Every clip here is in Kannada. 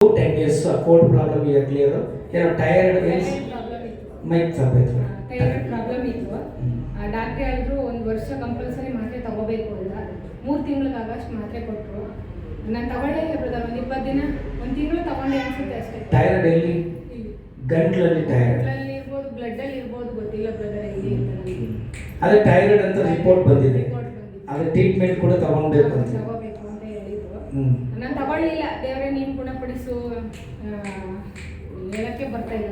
10 years ಕೋಲ್ಡ್ ಪ್ರಾಬ್ಲಮ್ ಈಗ ಕ್ಲಿಯರ್. ಏನೋ ಟೈರ್ಡ್ ಮೈಕ್ ತರಬೇಕು. ಟೈರಾಯ್ಡ್ ಪ್ರಾಬ್ಲಮ್ ಇತ್ತು. ಡಾಕ್ಟರ್ ಹೇಳಿದ್ರು 1 ವರ್ಷ ಕಂಪಲ್ಸರಿ ಮಾತ್ರೆ ತಗೋಬೇಕು ಅಂತ. 3 ತಿಂಗಳಿಗಾಗಷ್ಟು ಮಾತ್ರೆ ಕೊಟ್ಟರು. ನಾನು ತಗೊಳ್ಳೇ ಇಲ್ಲ ಬ್ರದರ್. ಒಂದು 20 ದಿನ 1 ತಿಂಗಳು ತಗೊಂಡೆ ಅನ್ಸುತ್ತೆ ಅಷ್ಟೇ. ಟೈರ್ಡ್ ಎಲ್ಲಿ? ಗಂಟ್ಲಲ್ಲಿ ಟೈರ್ಡ್ ಇರ್ಬೋದು, ಬ್ಲಡ್ ಅಲ್ಲಿ ಇರ್ಬೋದು, ಗೊತ್ತಿಲ್ಲ ಬ್ರದರ್ ಎಲ್ಲಿ ಅಂತ ನನಗೆ. ಅದೇ ಟೈರ್ಡ್ ಅಂತ ರಿಪೋರ್ಟ್ ಬಂದಿದೆ. ಅದೇ ಟ್ರೀಟ್ಮೆಂಟ್ ಕೂಡ ತಗೊಳ್ಬೇಕು ಅಂತ ಹೇಳಿದ್ರು. ನಾನು ತಗೊಳ್ಳಿಲ್ಲ. ದೇವರೇ ನೀನು ಗುಣಪಡಿಸು ಹೇಳಕ್ಕೆ ಬರ್ತಾ ಇಲ್ಲ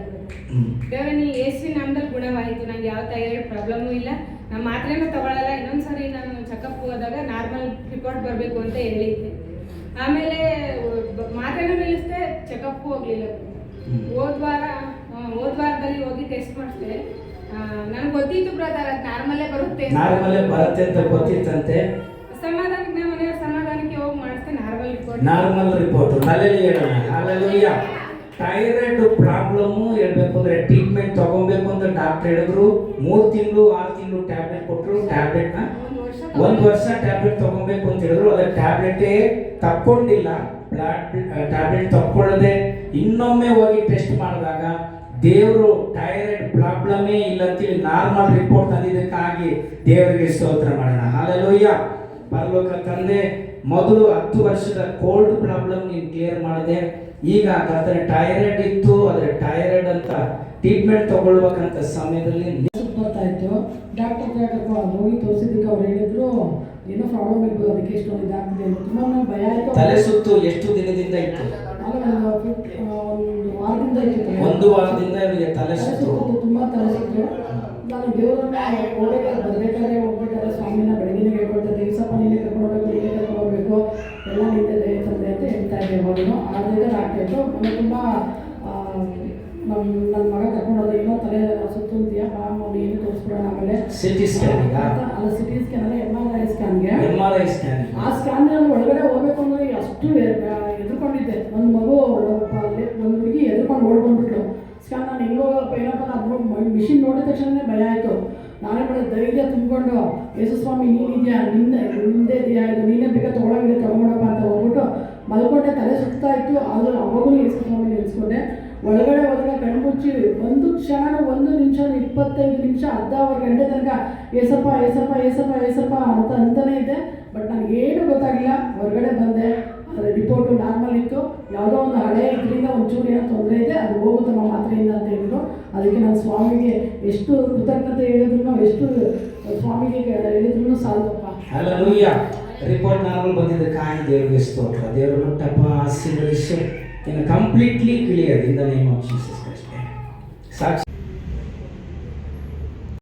ದೇವರೇ ನೀ ಯೇಸುವಿನ ನಾಮದಲ್ಲಿ ಗುಣವಾಯಿತು. ನಂಗೆ ಯಾವ ಥೈರಾಯ್ಡ್ ಪ್ರಾಬ್ಲಮ್ಮು ಇಲ್ಲ. ನಾನು ಮಾತ್ರೆನೂ ತಗೊಳ್ಳಲ್ಲ. ಇನ್ನೊಂದ್ಸರಿ ನಾನು ಚೆಕಪ್ ಹೋದಾಗ ನಾರ್ಮಲ್ ರಿಪೋರ್ಟ್ ಬರಬೇಕು ಅಂತ ಹೇಳಿದ್ದೆ. ಆಮೇಲೆ ಮಾತ್ರೆನೂ ನಿಲ್ಲಿಸ್ದೆ, ಚೆಕಪ್ಗೂ ಹೋಗಲಿಲ್ಲ. ಹೋದ ವಾರದಲ್ಲಿ ಹೋಗಿ ಟೆಸ್ಟ್ ಮಾಡಿಸ್ದೆ. ನನಗೆ ಗೊತ್ತಿತ್ತು ಬ್ರದರ್ ಅದು ನಾರ್ಮಲ್ಲೇ ಬರುತ್ತೆ ಅಂತ ಗೊತ್ತಿತ್ತಂತೆ. ಸಮಾಧಾನಕ್ಕೆ ನಮ್ಮ ಮನೆಯವ್ರ ಸಮಾಧಾನಕ್ಕೆ ಹೋಗಿ ಮಾಡಿಸ್ದೆ. Normal report. Hallelujah. Thyroid problem ಹೇಳ್ಬೇಕು ಅಂದ್ರೆ ಟ್ರೀಟ್ಮೆಂಟ್ ತಗೊಬೇಕು ಅಂತ ಡಾಕ್ಟರ್ ಹೇಳಿದ್ರು. 3 ತಿಂಗಳು 6 ತಿಂಗಳು ಟ್ಯಾಬ್ಲೆಟ್ ಕೊಟ್ಟರು. ಟ್ಯಾಬ್ಲೆಟ್ನ 1 ವರ್ಷ ಟ್ಯಾಬ್ಲೆಟ್ ತಗೊಬೇಕು ಅಂತ ಹೇಳಿದ್ರು. ಅದ್ರ ಟ್ಯಾಬ್ಲೆಟೇ ತಕ್ಕೊಂಡಿಲ್ಲ. ಟ್ಯಾಬ್ಲೆಟ್ ತಕ್ಕೊಳ್ಳದೆ ಇನ್ನೊಮ್ಮೆ ಹೋಗಿ ಟೆಸ್ಟ್ ಮಾಡಿದಾಗ ದೇವರು ಥೈರಾಯ್ಡ್ ಪ್ರಾಬ್ಲಮೇ ಇಲ್ಲ ಅಂತೇಳಿ ನಾರ್ಮಲ್ ರಿಪೋರ್ಟ್ ತಂದಿದ್ದಕ್ಕಾಗಿ ದೇವರಿಗೆ ಸ್ತೋತ್ರ ಮಾಡೋಣ. ಹಲ್ಲೆಲೂಯಾ. ಪರಲೋಕ ತಂದೆ, ಮೊದಲು 10 ವರ್ಷದ ಕೋಲ್ಡ್ ಪ್ರಾಬ್ಲಮ್ ನೀನು ಕ್ಲಿಯರ್ ಮಾಡಿದೆ. ಈಗ ಕರ್ತನೆ ಟೈರಾಯ್ಡ್ ಇತ್ತು, ಆದರೆ ಟೈರಾಯ್ಡ್ ಅಂತ ಟ್ರೀಟ್ಮೆಂಟ್ ತಗೊಳ್ಬೇಕಂತ ಸಮಯದಲ್ಲಿ ಬರ್ತಾ ಇತ್ತು. ಡಾಕ್ಟರ್ ಹೋಗಿ ತೋರಿಸಿದ್ದಕ್ಕೆ ಅವ್ರು ಹೇಳಿದ್ರು ಏನೋ ಪ್ರಾಬ್ಲಮ್ ಇರ್ಬೋದು, ಅದಕ್ಕೆ ಇಷ್ಟೊಂದು ಇದಾಗ್ತಿದೆ ಅಂತ. ತುಂಬ ಭಯ ಆಯಿತು. ತಲೆ ಸುತ್ತು ಎಷ್ಟು ದಿನದಿಂದ ಇತ್ತು? ಒಂದು ವಾರದಿಂದ ಇತ್ತು. 1 ವಾರದಿಂದ ಇವರಿಗೆ ತಲೆ ಸುತ್ತು. ತುಂಬ ತಲೆ ಸುತ್ತು. ನಾನು ದೇವರನ್ನ ಹೋಗ್ಬೇಕಾದ್ರೆ ಸ್ವಾಮಿನ ಬೆಳಗಿನ ಹೇಳ್ಕೊಳ್ತಾ ದೇವಸಪ್ಪ ನೀನೇ ಕರ್ಕೊಂಡೋಗ್ಬೇಕು, ನೀನೇ ಕರ್ಕೊಂಡೋಗ್ಬೇಕು, ಎಲ್ಲ ನಿಂದೆ ದಯ ತಂದೆ ಅಂತ ಹೇಳ್ತಾ ಇದ್ದೆ. ಯಾವಾಗಲೂ ಆದ್ರಿಂದ ಆಗ್ತಾ ಇತ್ತು. ಆಮೇಲೆ ತುಂಬ ನನ್ನ ಮಗ ಕರ್ಕೊಂಡೋದ, ಏನೋ ತಲೆ ಸುತ್ತು ಅಂತೀಯ ಬಾ ಅವ್ನು ಏನು ತೋರಿಸ್ಬಿಡೋಣ. ಆಮೇಲೆ ಸಿಟಿ ಸ್ಕ್ಯಾನ್ ಅಲ್ಲ, ಸಿಟಿ ಸ್ಕ್ಯಾನ್ ಅಲ್ಲ, MRI ಸ್ಕ್ಯಾನ್ಗೆ. ಆ ಸ್ಕ್ಯಾನ್ ಒಳಗಡೆ ಹೋಗ್ಬೇಕು ಅಂದ್ರೆ ಅಷ್ಟು ಎದುರ್ಕೊಂಡಿದ್ದೆ. ಒಂದು ಮಗು ಒಂದು ಹುಡುಗಿ ಎದುರ್ಕೊಂಡು ಓಡ್ಬಂದ್ಬಿಟ್ಲು. ಸ್ಕ್ಯಾನ್ ನಾನು ಹೆಂಗೆ ಹೋಗಪ್ಪ ಏನಪ್ಪ ಅದು ಮಿಷಿನ್ ನೋಡಿದ ತಕ್ಷಣ ಭಯ ಆಯಿತು. ನಾನೇ ಮಾಡೋದು ಧೈರ್ಯ ತುಂಬಿಕೊಂಡು ಯೇಸು ಸ್ವಾಮಿ ನೀನಿದೆಯಾ, ನಿಂದೇ ಇದೆಯಾ, ಇದು ನೀನೇ ಬೇಕಾ ತೊಗೊಳಂಗಿದೆ ತಗೊಂಡಪ್ಪ ಅಂತ ಹೋಗ್ಬಿಟ್ಟು ಮಲ್ಕೊಂಡೆ. ತಲೆ ಸುತ್ತಾ ಇತ್ತು. ಆದರೂ ಅವಾಗೂ ಯೇಸು ಸ್ವಾಮಿ ನಿಲ್ಲಿಸ್ಕೊಂಡೆ. ಒಳಗಡೆ ಹೋದಾಗ ಕಣ್ಮುಚ್ಚಿ ಒಂದು ಕ್ಷಣ, 1 ನಿಮಿಷ, 25 ನಿಮಿಷ, ಅರ್ಧ ಗಂಟೆ ತನಕ ಏಸಪ್ಪ ಏಸಪ್ಪ ಏಸಪ್ಪ ಏಸಪ್ಪ ಅಂತಾನೆ ಇದೆ. ಬಟ್ ನನಗೇನು ಗೊತ್ತಾಗಿಲ್ಲ. ಹೊರಗಡೆ ಬಂದೆ. ಅದರ ರಿಪೋರ್ಟು ನಾರ್ಮಲ್ ಇತ್ತು. ಯಾವುದೋ ಒಂದು ಹಳೆ ಇದರಿಂದ ಒಂಚೂರು ಏನೋ ತೊಂದರೆ ಇದೆ, ಅದು ಹೋಗುತ್ತಮ್ಮ ಮಾತ್ರೆಯಿಂದ ಅಂತ ಹೇಳಿದ್ರು. ಅದಕ್ಕೆ ನಾನು ಸ್ವಾಮಿಗೆ ಎಷ್ಟು ಕೃತಜ್ಞತೆ ಹೇಳಿದ್ರು, ಎಷ್ಟು ಸ್ವಾಮಿಗೆ ಹೇಳಿದ್ರು ಸಾಲದಪ್ಪ. ಹಲ್ಲೆಲೂಯಾ. ರಿಪೋರ್ಟ್ ನಾರ್ಮಲ್ ಬಂದಿದ್ದಕ್ಕಾಗಿ ದೇವರಿಗೆ ಸ್ತೋತ್ರ. ದೇವರು ಕೊಟ್ಟಪ್ಪ ಆಶೀರ್ವದಿಸು. Completely clear in the name of Jesus Christ. Sakshi